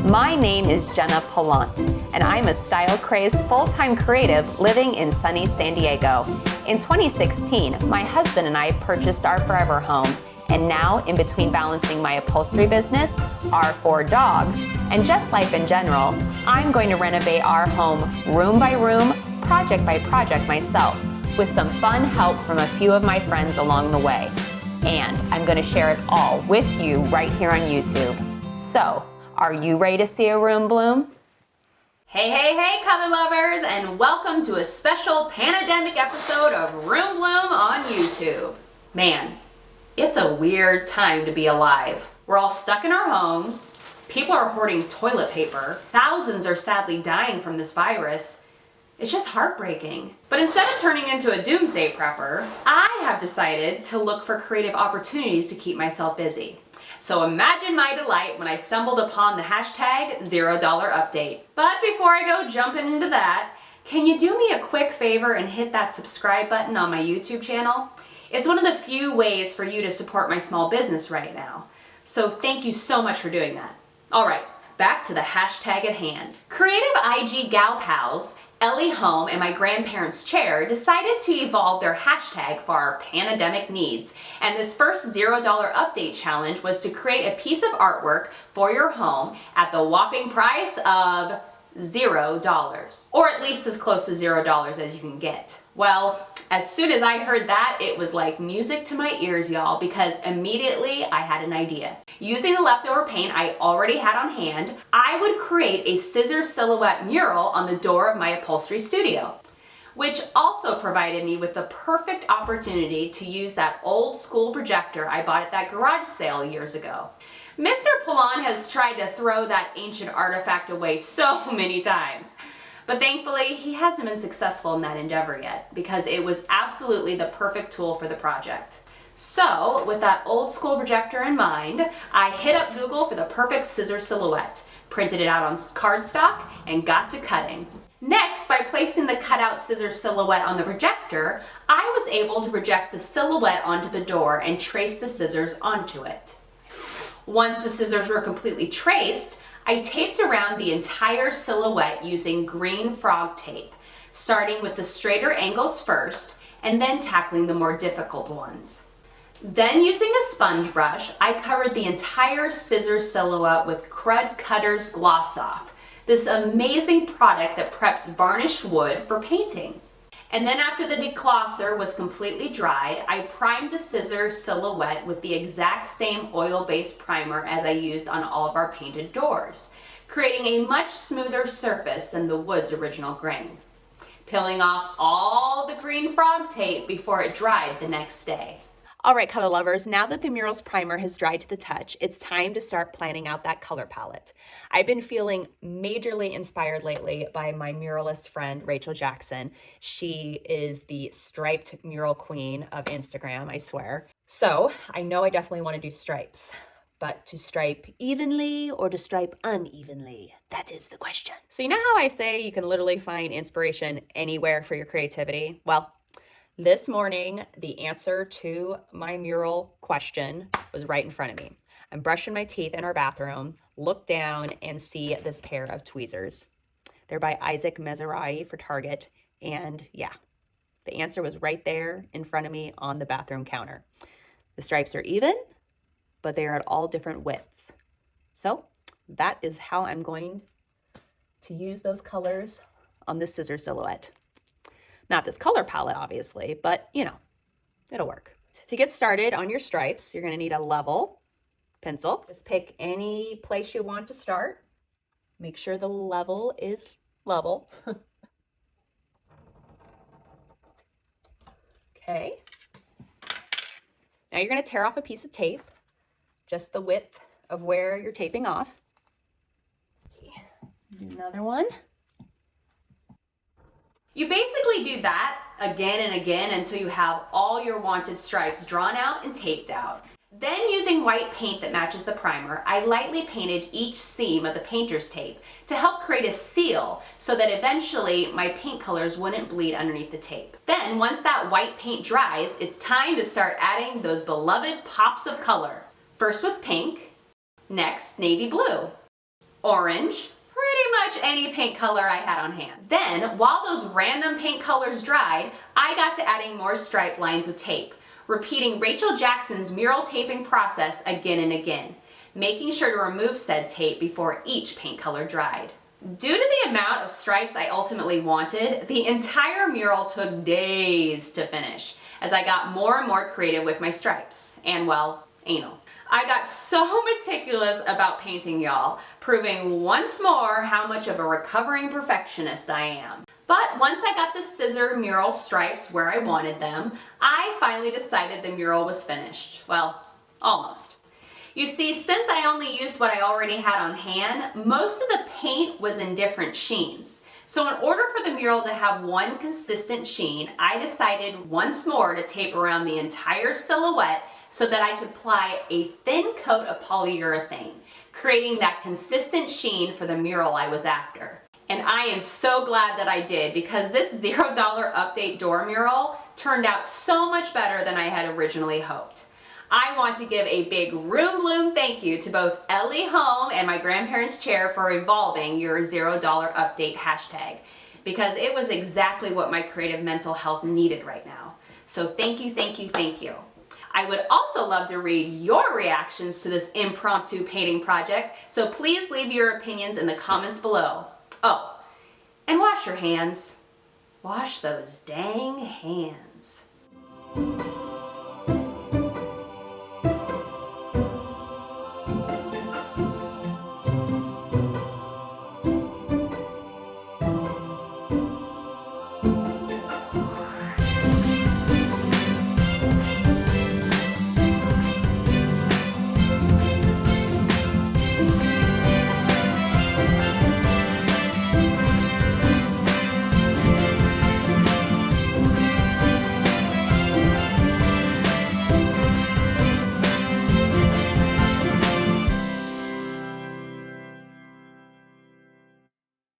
My name is Jenna Pallant, and I'm a style-crazed full-time creative living in sunny San Diego. In 2016, my husband and I purchased our forever home, and now, in between balancing my upholstery business, our 4 dogs, and just life in general, I'm going to renovate our home room by room, project by project myself, with some fun help from a few of my friends along the way. And I'm going to share it all with you right here on YouTube. So, are you ready to see a room bloom? Hey, color lovers, and welcome to a special pandemic episode of Room Bloom on YouTube. Man, it's a weird time to be alive. We're all stuck in our homes. People are hoarding toilet paper. Thousands are sadly dying from this virus. It's just heartbreaking. But instead of turning into a doomsday prepper, I have decided to look for creative opportunities to keep myself busy. So imagine my delight when I stumbled upon the hashtag $0 update. But before I go jumping into that, can you do me a quick favor and hit that subscribe button on my YouTube channel? It's one of the few ways for you to support my small business right now. So thank you so much for doing that. All right, back to the hashtag at hand. Creative IG galpals Ellie Home and my grandparents' chair decided to evolve their hashtag for our pandemic needs. And this first $0 update challenge was to create a piece of artwork for your home at the whopping price of $0. Or at least as close to $0 as you can get. Well, as soon as I heard that, it was like music to my ears, y'all, because immediately I had an idea. Using the leftover paint I already had on hand, I would create a scissor silhouette mural on the door of my upholstery studio, which also provided me with the perfect opportunity to use that old school projector I bought at that garage sale years ago. Mr. Pallant has tried to throw that ancient artifact away so many times. But thankfully, he hasn't been successful in that endeavor yet because it was absolutely the perfect tool for the project. So, with that old school projector in mind, I hit up Google for the perfect scissor silhouette, printed it out on cardstock, and got to cutting. Next, by placing the cutout scissor silhouette on the projector, I was able to project the silhouette onto the door and trace the scissors onto it. Once the scissors were completely traced, I taped around the entire silhouette using green frog tape, starting with the straighter angles first and then tackling the more difficult ones. Then using a sponge brush, I covered the entire scissor silhouette with Crud Cutter's Gloss Off, this amazing product that preps varnished wood for painting. And then after the declosser was completely dried, I primed the scissor silhouette with the exact same oil-based primer as I used on all of our painted doors, creating a much smoother surface than the wood's original grain. Peeling off all the green frog tape before it dried the next day. All right, color lovers, now that the mural's primer has dried to the touch, it's time to start planning out that color palette. I've been feeling majorly inspired lately by my muralist friend, Rachel Jackson. She is the striped mural queen of Instagram, I swear. So I know I definitely want to do stripes, but to stripe evenly or to stripe unevenly? That is the question. So you know how I say you can literally find inspiration anywhere for your creativity? Well, this morning, the answer to my mural question was right in front of me. I'm brushing my teeth in our bathroom, look down, and see this pair of tweezers. They're by Isaac Mizrahi for Target, and yeah, the answer was right there in front of me on the bathroom counter. The stripes are even, but they are at all different widths. So that is how I'm going to use those colors on this scissor silhouette. Not this color palette, obviously, but you know, it'll work. To get started on your stripes, you're gonna need a level pencil. Just pick any place you want to start. Make sure the level is level. Okay. Now you're gonna tear off a piece of tape, just the width of where you're taping off. Do another one. You basically do that again and again until you have all your wanted stripes drawn out and taped out. Then using white paint that matches the primer, I lightly painted each seam of the painter's tape to help create a seal so that eventually my paint colors wouldn't bleed underneath the tape. Then once that white paint dries, it's time to start adding those beloved pops of color. First with pink, next navy blue, orange, pretty much any paint color I had on hand. Then, while those random paint colors dried, I got to adding more stripe lines with tape, repeating Rachel Jackson's mural taping process again and again, making sure to remove said tape before each paint color dried. Due to the amount of stripes I ultimately wanted, the entire mural took days to finish, as I got more and more creative with my stripes, and well, anal. I got so meticulous about painting, y'all, proving once more how much of a recovering perfectionist I am. But once I got the scissor mural stripes where I wanted them, I finally decided the mural was finished. Well, almost. You see, since I only used what I already had on hand, most of the paint was in different sheens. So in order for the mural to have one consistent sheen, I decided once more to tape around the entire silhouette so that I could apply a thin coat of polyurethane, creating that consistent sheen for the mural I was after. And I am so glad that I did, because this $0 update door mural turned out so much better than I had originally hoped. I want to give a big Room Bloom thank you to both Ellie Home and my grandparents' chair for evolving your $0 update hashtag, because it was exactly what my creative mental health needed right now. So thank you, thank you, thank you. I would also love to read your reactions to this impromptu painting project, so please leave your opinions in the comments below. Oh, and wash your hands. Wash those dang hands.